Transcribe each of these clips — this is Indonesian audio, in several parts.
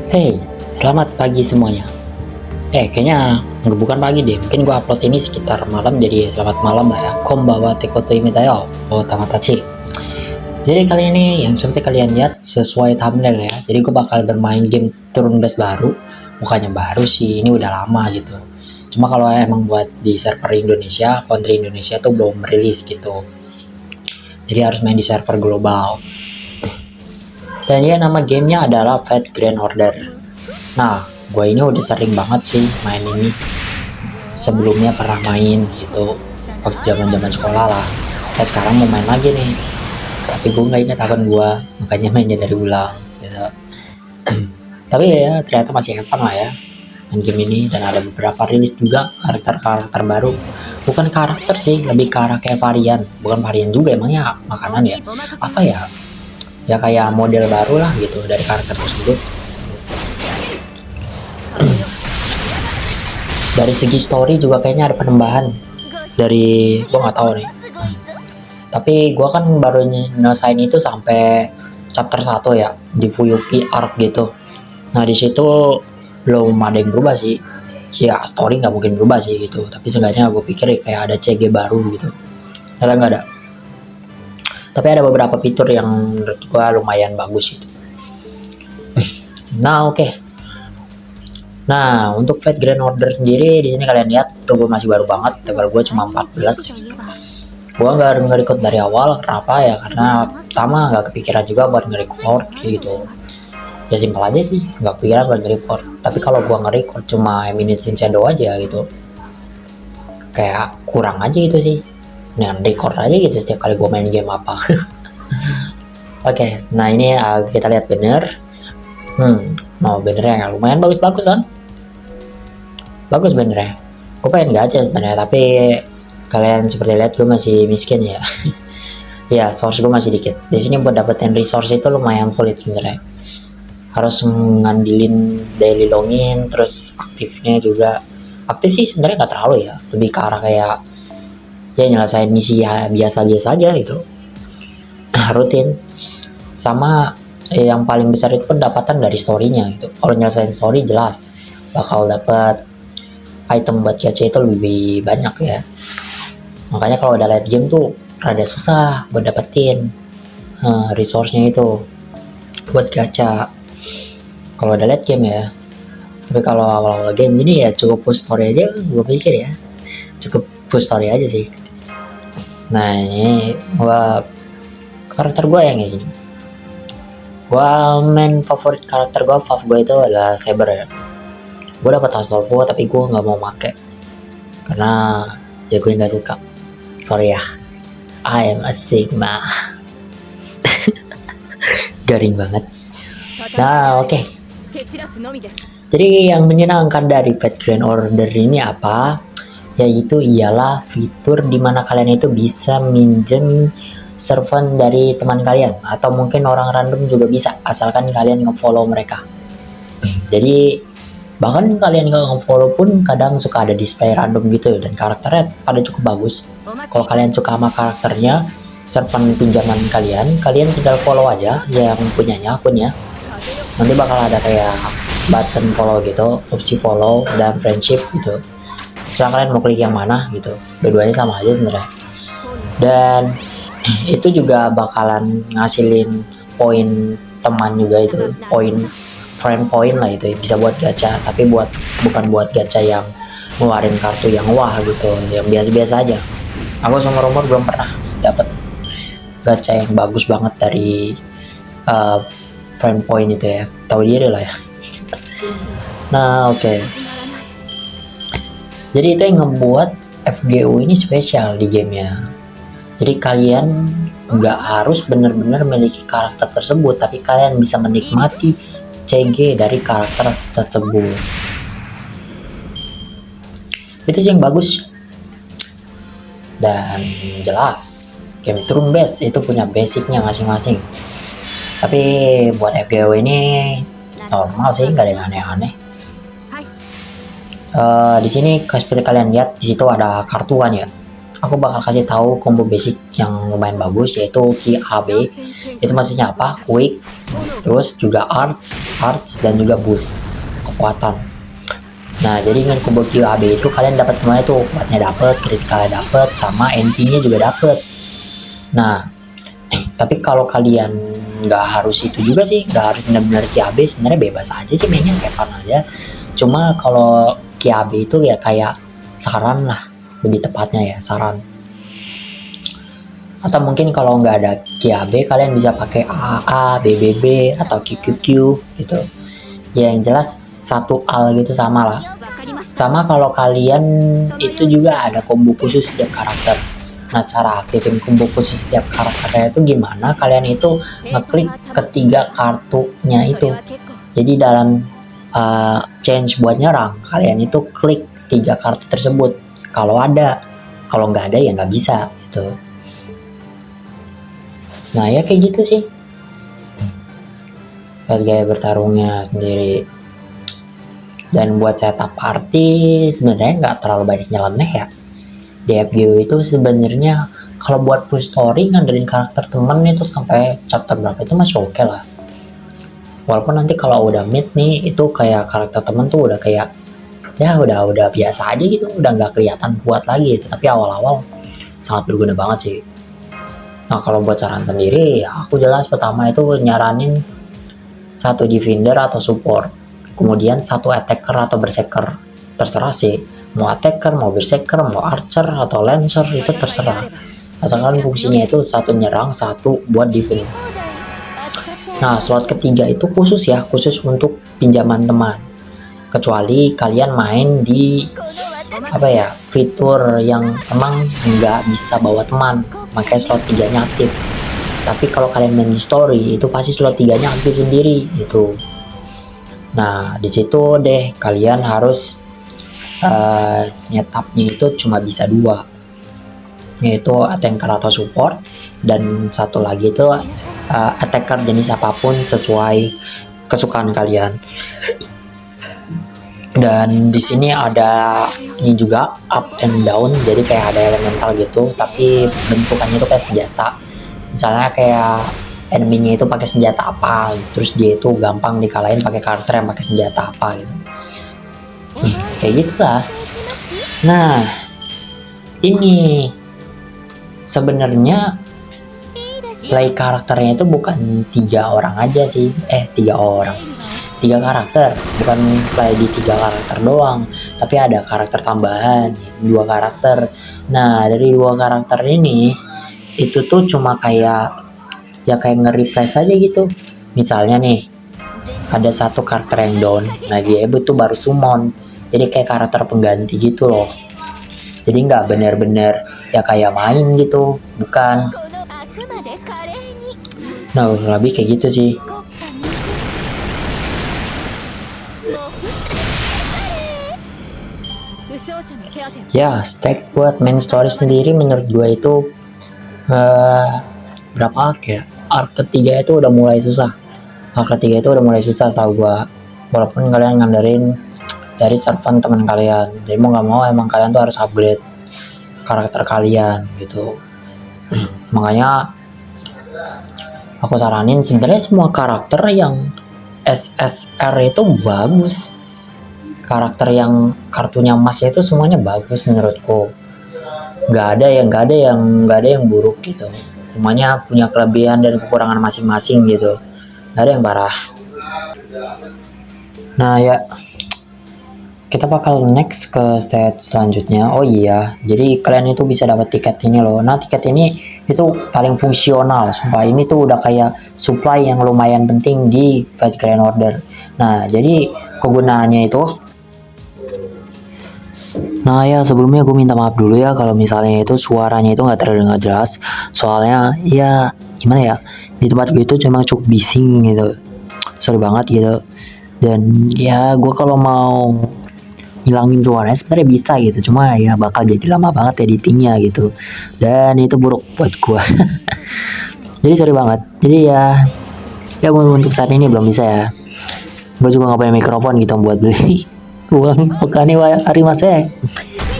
Hey, selamat pagi semuanya. Kayaknya nggak bukan pagi deh. Mungkin gua upload ini sekitar malam, jadi selamat malam lah ya. Konbawa tekoto imitayo. Oh, tamatachi. Jadi kali ini yang seperti kalian lihat sesuai thumbnail ya. Jadi gua bakal bermain game turun base baru. Bukannya baru sih, ini udah lama gitu. Cuma kalau emang buat di server Indonesia, country Indonesia tuh belum rilis gitu. Jadi harus main di server global. Dan ya nama gamenya adalah Fate Grand Order. Nah, gue ini udah sering banget sih main ini. Sebelumnya pernah main gitu waktu zaman sekolah lah. Sekarang mau main lagi nih. Tapi gue nggak ingat akun gue, makanya mainnya dari ulang gitu. Tapi ya ternyata masih have fun lah ya main game ini, dan ada beberapa rilis juga karakter-karakter baru. Bukan karakter sih, lebih ke arah kayak varian. Bukan varian juga emangnya makanan ya. Apa ya? Ya kayak model baru lah gitu dari karakter tersebut. Dari segi story juga kayaknya ada penambahan dari gua nggak tahu nih, tapi gua kan baru nyelesain itu sampai chapter 1 ya di Fuyuki Arc gitu. Nah di situ belum ada yang berubah sih, ya story nggak mungkin berubah sih gitu, tapi seenggaknya gue pikir kayak ada CG baru gitu, ternyata nggak ada. Tapi ada beberapa fitur yang menurut gua lumayan bagus gitu. Nah oke. Nah, untuk Fate Grand Order sendiri di sini kalian lihat tuh gue masih baru banget, level gue cuma 14. Gue nggak nge-record dari awal, kenapa ya? Karena pertama nggak kepikiran juga buat nge-record gitu. Ya simpel aja sih, nggak kepikiran buat nge-record. Tapi kalau gue nge-record cuma Eminence Shadow aja gitu, kayak kurang aja gitu sih. Nah, record aja gitu setiap kali gue main game apa. Oke, nah ini kita lihat banner. Mau bannernya lumayan bagus-bagus kan? Bagus benernya. Gue pengen gacha sebenarnya, tapi kalian seperti lihat gue masih miskin ya. Ya source gue masih dikit. Di sini buat dapetin resource itu lumayan sulit sebenarnya. Harus ngandilin daily login, terus aktifnya juga. Aktif sih sebenarnya nggak terlalu ya, lebih ke arah kayak ya nyelesain misi ya biasa-biasa aja gitu. Rutin. Sama yang paling besar itu pendapatan dari storynya gitu. Kalau nyelesain story jelas bakal dapat item buat gacha itu lebih banyak ya. Makanya kalau udah late game tuh rada susah buat dapetin resource-nya itu buat gacha kalau udah late game ya. Tapi kalau awal-awal game ini ya cukup push story aja, gue pikir ya cukup push story aja sih. Nah ini karakter gue yang kayak gini. Main favorit karakter gue itu adalah Saber ya. Gue dapat Astolfo tapi gue nggak mau make karena ya gue nggak suka, sorry ya, I am a Sigma. Garing banget. Nah oke. Jadi yang menyenangkan dari Fate Grand Order ini apa? Yaitu ialah fitur dimana kalian itu bisa minjem servant dari teman kalian, atau mungkin orang random juga bisa, asalkan kalian nge-follow mereka. Jadi bahkan kalian nggak nge-follow pun kadang suka ada display random gitu, dan karakternya pada cukup bagus. Kalau kalian suka sama karakternya, servant pinjaman kalian tinggal follow aja yang punyanya akunnya. Nanti bakal ada kayak button follow gitu, opsi follow dan friendship gitu. Terus kalian mau klik yang mana gitu, dua-duanya sama aja sebenarnya. Dan itu juga bakalan ngasilin poin teman juga, itu poin friend point lah, itu bisa buat gacha, tapi bukan buat gacha yang ngeluarin kartu yang wah gitu, yang biasa-biasa aja. Aku sama umur belum pernah dapet gacha yang bagus banget dari friend point itu ya, tahu diri lah ya. Nah oke. Jadi itu yang ngebuat FGO ini spesial di gamenya. Jadi kalian nggak harus benar-benar memiliki karakter tersebut, tapi kalian bisa menikmati CG dari karakter tersebut. Itu sih yang bagus. Dan jelas game turn based itu punya basicnya masing-masing. Tapi buat FGO ini normal sih, nggak ada yang aneh-aneh. Di sini seperti kalian lihat di situ ada kartu kan ya. aku bakal kasih tahu combo basic yang lumayan bagus, yaitu QAB. Itu maksudnya apa? Quick, terus juga arts dan juga boost kekuatan. Nah, jadi dengan combo QAB itu kalian dapat semuanya tuh, kuatnya dapat, kritikalnya dapat, sama NP-nya juga dapat. Nah, tapi kalau kalian nggak harus itu juga sih, nggak harus benar-benar QAB, sebenarnya bebas aja sih mainnya, kayak fun aja. Cuma kalau QAB itu ya kayak saran lah, lebih tepatnya ya saran. Atau mungkin kalau nggak ada QAB, kalian bisa pakai AAA, BBB, atau QQQ gitu. Ya yang jelas satu al gitu sama lah. Sama kalau kalian itu juga ada combo khusus setiap karakter. Nah, cara aktifin combo khusus setiap karakternya itu gimana? Kalian itu ngeklik ketiga kartunya itu. Jadi dalam change buat nyerang, kalian itu klik 3 kartu tersebut. Kalau ada, kalau nggak ada ya nggak bisa gitu. Nah ya kayak gitu sih. Buat gaya bertarungnya sendiri. Dan buat setup party sebenarnya nggak terlalu banyak nyeleneh ya. DFGO itu sebenarnya kalau buat push story ngandelin karakter temen itu sampai chapter berapa itu masih oke lah. Walaupun nanti kalau udah mid nih itu kayak karakter temen tuh udah kayak ya udah biasa aja gitu, udah nggak kelihatan kuat lagi gitu. Tapi awal-awal sangat berguna banget sih. Nah kalau buat saran sendiri ya aku jelas pertama itu nyaranin 1 defender atau support, kemudian 1 attacker atau berserker, terserah sih mau attacker, mau berserker, mau archer atau lancer itu terserah, asalkan fungsinya itu 1 nyerang, 1 buat defend. Nah slot ketiga itu khusus ya, khusus untuk pinjaman teman, kecuali kalian main di apa ya, fitur yang emang nggak bisa bawa teman, makanya slot 3 nya aktif. Tapi kalau kalian main di story itu pasti slot 3 nya aktif sendiri gitu. Nah di situ deh kalian harus nyetapnya itu cuma bisa 2, yaitu tanker atau support, dan 1 lagi itu attacker jenis apapun sesuai kesukaan kalian. Dan di sini ada ini juga up and down, jadi kayak ada elemental gitu, tapi bentukannya itu kayak senjata. Misalnya kayak enemy-nya itu pakai senjata apa, terus dia itu gampang dikalahin pakai karakter yang pakai senjata apa gitu. Kayak gitulah. Nah, ini sebenarnya play karakternya itu bukan 3 orang aja sih, 3 karakter, bukan play di 3 karakter doang, tapi ada karakter tambahan 2 karakter. Nah dari 2 karakter ini itu tuh cuma kayak ya kayak nge-replace aja gitu. Misalnya nih ada 1 karakter yang down, nah dia itu baru summon, jadi kayak karakter pengganti gitu loh. Jadi nggak bener-bener ya kayak main gitu, bukan. Nah lebih kayak gitu sih. Ya stack buat main story sendiri menurut gue itu berapa arc ya? Arc ketiga itu udah mulai susah. Setahu gue. Walaupun kalian ngandarin dari start fun teman kalian, jadi mau nggak mau emang kalian tuh harus upgrade karakter kalian gitu. Makanya aku saranin sebenarnya semua karakter yang SSR itu bagus. Karakter yang kartunya emas itu semuanya bagus menurutku. Nggak ada yang buruk gitu. Semuanya punya kelebihan dan kekurangan masing-masing gitu. Nggak ada yang parah. Nah ya, kita bakal next ke stage selanjutnya. Oh iya, jadi kalian itu bisa dapat tiket ini loh. Nah tiket ini itu paling fungsional, sumpah. Ini tuh udah kayak supply yang lumayan penting di Fate Grand Order. Nah jadi kegunaannya itu, nah ya sebelumnya gue minta maaf dulu ya kalau misalnya itu suaranya itu nggak terdengar jelas, soalnya ya gimana ya, di tempat gue itu cuma cukup bising gitu, sorry banget gitu. Dan ya gue kalau mau hilangin suaranya sebenarnya bisa gitu, cuma ya bakal jadi lama banget editingnya gitu, dan itu buruk buat gue. Jadi sorry banget. Jadi ya untuk saat ini belum bisa ya. Gue juga nggak punya mikrofon gitu buat beli uang bukannya hari masa.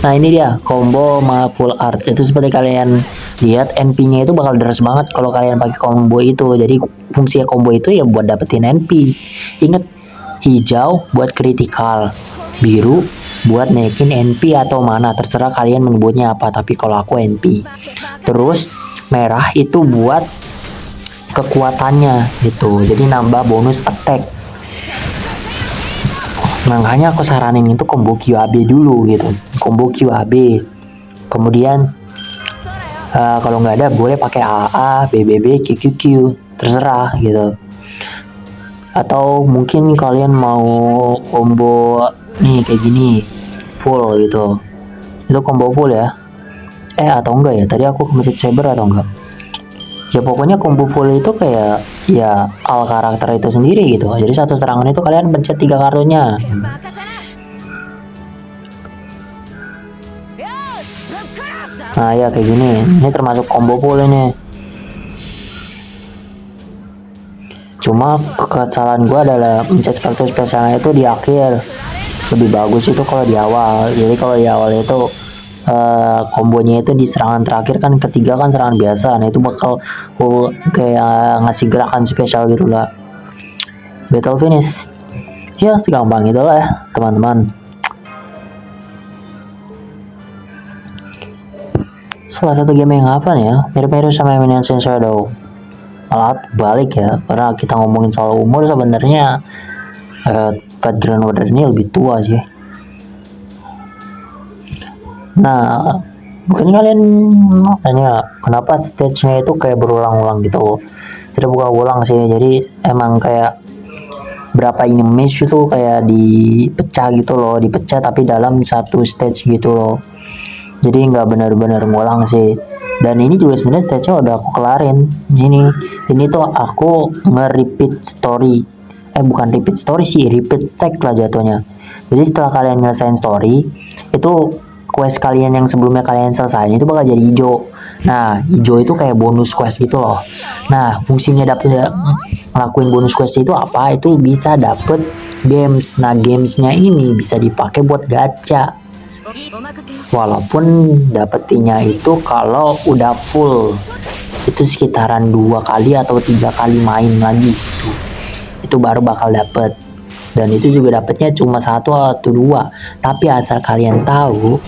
Nah ini dia combo sama full art. Itu seperti kalian lihat NP-nya itu bakal deras banget kalau kalian pakai combo itu. Jadi fungsi combo itu ya buat dapetin NP. Ingat, hijau buat critical, biru buat naikin NP atau mana, terserah kalian menyebutnya apa, tapi kalau aku NP. Terus merah itu buat kekuatannya gitu, jadi nambah bonus attack. Makanya aku saranin itu combo QAB dulu gitu, combo QAB. Kemudian kalau nggak ada boleh pakai AA, BBB, QQQ, terserah gitu. Atau mungkin kalian mau combo nih kayak gini full gitu, itu combo full ya. Atau enggak ya, tadi aku mencet saber atau enggak ya, pokoknya combo full itu kayak ya al karakter itu sendiri gitu. Jadi satu serangan itu kalian pencet 3 kartunya. Nah ya kayak gini, ini termasuk combo full ini. Cuma kesalahan gue adalah mencet kartu spesialnya itu di akhir. Lebih bagus itu kalau di awal. Jadi kalau di awal itu kombonya itu di serangan terakhir kan, ketiga kan serangan biasa. Nah itu bakal kayak ngasih gerakan spesial gitu lah. Battle finish ya segampang itu lah ya teman-teman. Salah satu game yang apa nih ya, mirip-mirip sama Eminence in Shadow, malah balik ya, karena kita ngomongin soal umur sebenarnya Fate Grand Order ini lebih tua sih. Nah, bukan kalian nanya kenapa stage-nya itu kayak berulang-ulang gitu? Tidak bukan ulang sih, jadi emang kayak berapa enemies itu kayak dipecah gitu loh, dipecah tapi dalam satu stage gitu loh. Jadi nggak benar-benar ngulang sih. Dan ini juga sebenarnya stage-nya udah aku kelarin. Ini tuh aku nge-repeat story. Bukan repeat story sih, repeat stack lah jatuhnya. Jadi setelah kalian nyelesain story, itu quest kalian yang sebelumnya kalian selesai itu bakal jadi hijau. Nah, hijau itu kayak bonus quest gitu loh. Nah, fungsinya dapet ngelakuin bonus quest itu apa? Itu bisa dapet games. Nah, gamesnya ini bisa dipakai buat gacha. Walaupun dapetinnya itu kalau udah full itu sekitaran 2 kali atau 3 kali main lagi gitu. Itu baru bakal dapet. Dan itu juga dapatnya cuma 1 atau 2. Tapi asal kalian tahu,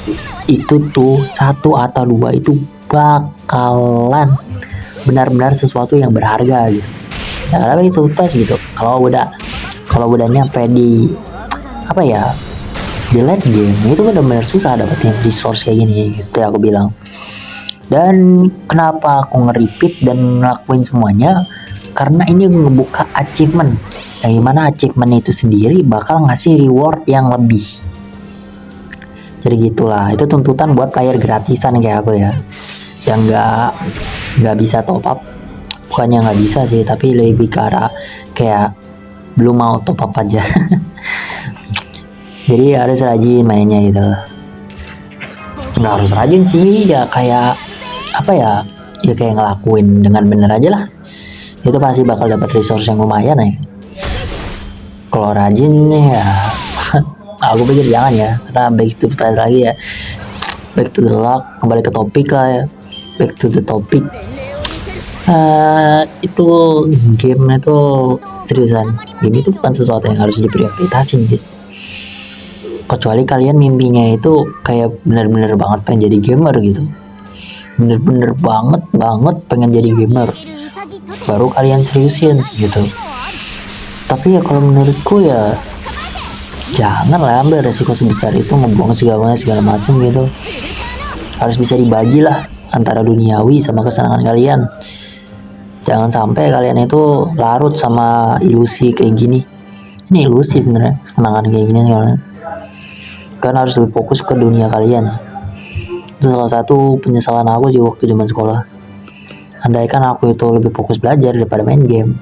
itu tuh 1 atau 2 itu bakalan benar-benar sesuatu yang berharga gitu. Nah, karena itu tes gitu. Kalau udah nyampe di apa ya, di late game itu benar-benar susah dapetin resource kayak gini gitu ya aku bilang. Dan kenapa aku nge-repeat dan ngelakuin semuanya, karena ini ngebuka achievement. Yang gimana achievement itu sendiri bakal ngasih reward yang lebih. Jadi gitulah, itu tuntutan buat player gratisan kayak aku ya, yang nggak bisa top up. Bukannya nggak bisa sih, tapi lebih ke arah kayak belum mau top up aja. Jadi harus rajin mainnya gitu. Nggak harus rajin sih, ya kayak apa ya, ya kayak ngelakuin dengan bener aja lah. Itu pasti bakal dapat resource yang lumayan ya. Kalau rajin ya aku pikir jangan ya, karena back to the lagi ya, back to the luck, kembali ke topik lah ya, back to the topic. Itu game itu seriusan, game itu bukan sesuatu yang harus diprioritasin gitu. Kecuali kalian mimpinya itu kayak bener-bener banget pengen jadi gamer gitu, bener-bener banget pengen jadi gamer, baru kalian seriusin gitu. Tapi ya kalau menurutku ya jangan lah ambil resiko sebesar itu, ngebuang segala macam gitu. Harus bisa dibagi lah antara duniawi sama kesenangan kalian. Jangan sampai kalian itu larut sama ilusi kayak gini. Ini ilusi sebenarnya, kesenangan kayak gini kan harus lebih fokus ke dunia kalian. Itu salah satu penyesalan aku juga waktu zaman sekolah. Andaikan aku itu lebih fokus belajar daripada main game,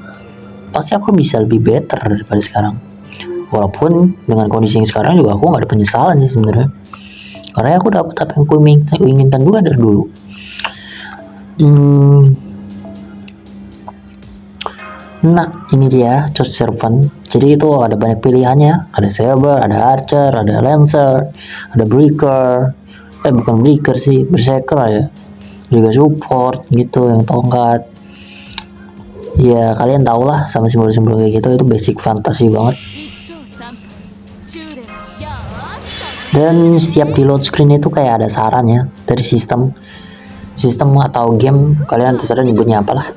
pasti aku bisa lebih better daripada sekarang. Walaupun dengan kondisi yang sekarang juga aku nggak ada penyesalan sih sebenarnya, karena aku dapat apa yang aku inginkan juga dari dulu. Nah ini dia Choose Servant. Jadi itu ada banyak pilihannya, ada Saber, ada Archer, ada Lancer, ada Breaker, bukan breaker sih, berserker ya, juga support gitu yang tongkat. Ya kalian tau lah sama simbol-simbol kayak gitu, itu basic fantasi banget. Dan setiap di load screen itu kayak ada saran ya dari sistem atau game, kalian terserah nyebutnya apalah.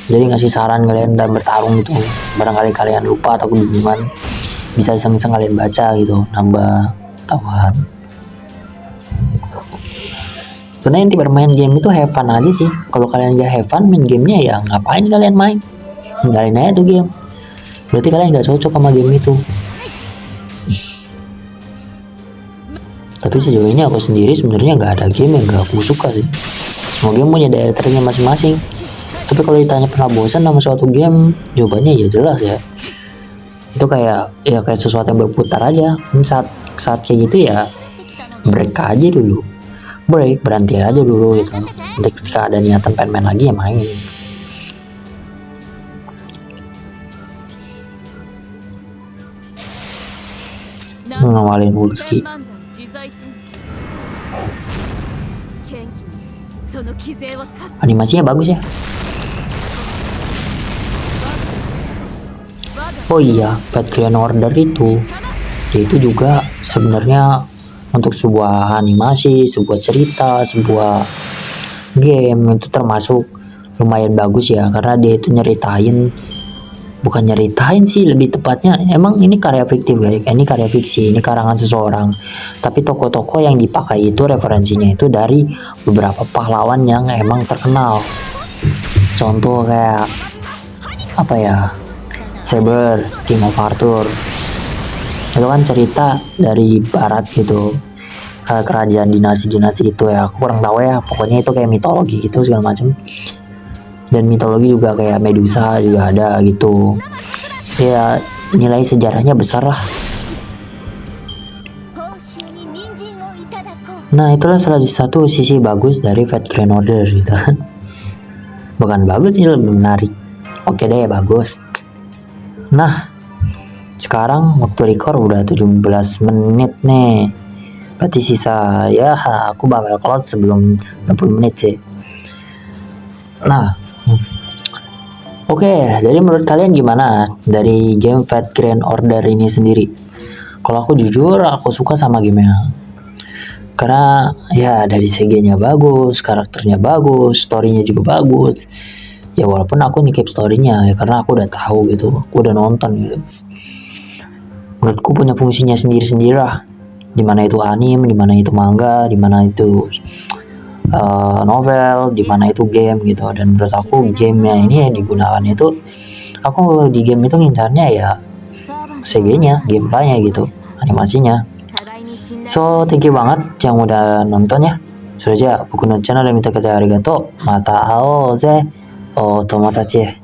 Jadi ngasih saran kalian dalam bertarung gitu. Barangkali kalian lupa atau kebingungan, bisa iseng-iseng kalian baca gitu, nambah tahuan. Sebenarnya inti bermain game itu have fun aja sih. Kalau kalian gak have fun main gamenya, ya ngapain kalian main? Tinggalin aja tuh game. Berarti kalian gak cocok sama game itu. Tapi sejauh ini aku sendiri sebenarnya nggak ada game yang gak aku suka sih. Semua game punya daya tariknya masing-masing. Tapi kalau ditanya pernah bosan sama suatu game, jawabannya ya jelas ya. Itu kayak sesuatu yang berputar aja. Saat kayak gitu ya break aja dulu. Berhenti aja dulu gitu. Nanti ketika ada niatan pengen main lagi ya main. Ngawalin ulti. Animasinya bagus ya. Oh iya, Patriot Order itu juga sebenarnya untuk sebuah animasi, sebuah cerita, sebuah game itu termasuk lumayan bagus ya, karena dia itu bukan nyeritain sih, lebih tepatnya emang ini karya fiktif guys, ini karya fiksi, ini karangan seseorang, tapi tokoh-tokoh yang dipakai itu referensinya itu dari beberapa pahlawan yang emang terkenal. Contoh kayak apa ya, Saber, King of Arthur, itu kan cerita dari barat gitu, kerajaan dinasti gitu ya, aku kurang tahu ya, pokoknya itu kayak mitologi gitu segala macam. Dan mitologi juga kayak Medusa juga ada gitu ya, nilai sejarahnya besar lah. Nah itulah salah satu sisi bagus dari Fate Grand Order gitu. Bukan bagus sih, lebih menarik. Oke deh, bagus. Nah sekarang waktu record udah 17 menit nih, berarti sisa ya aku bakal close sebelum 60 menit sih. Nah oke, jadi menurut kalian gimana dari game Fate Grand Order ini sendiri? Kalau aku jujur, aku suka sama gamenya. Karena ya dari CG-nya bagus, karakternya bagus, story-nya juga bagus. Ya walaupun aku skip story-nya ya karena aku udah tahu gitu, aku udah nonton gitu. Menurutku punya fungsinya sendiri-sendiri lah. Dimana itu anime, dimana itu manga, dimana itu novel, dimana itu game gitu. Dan menurut aku gamenya ini yang digunakan itu, aku di game itu ngincarnya ya CG-nya, gameplaynya gitu, animasinya. So thank you banget yang udah nonton ya. So aja, buku no channel dan minta kata arigato, mata ao ze, otomodachi.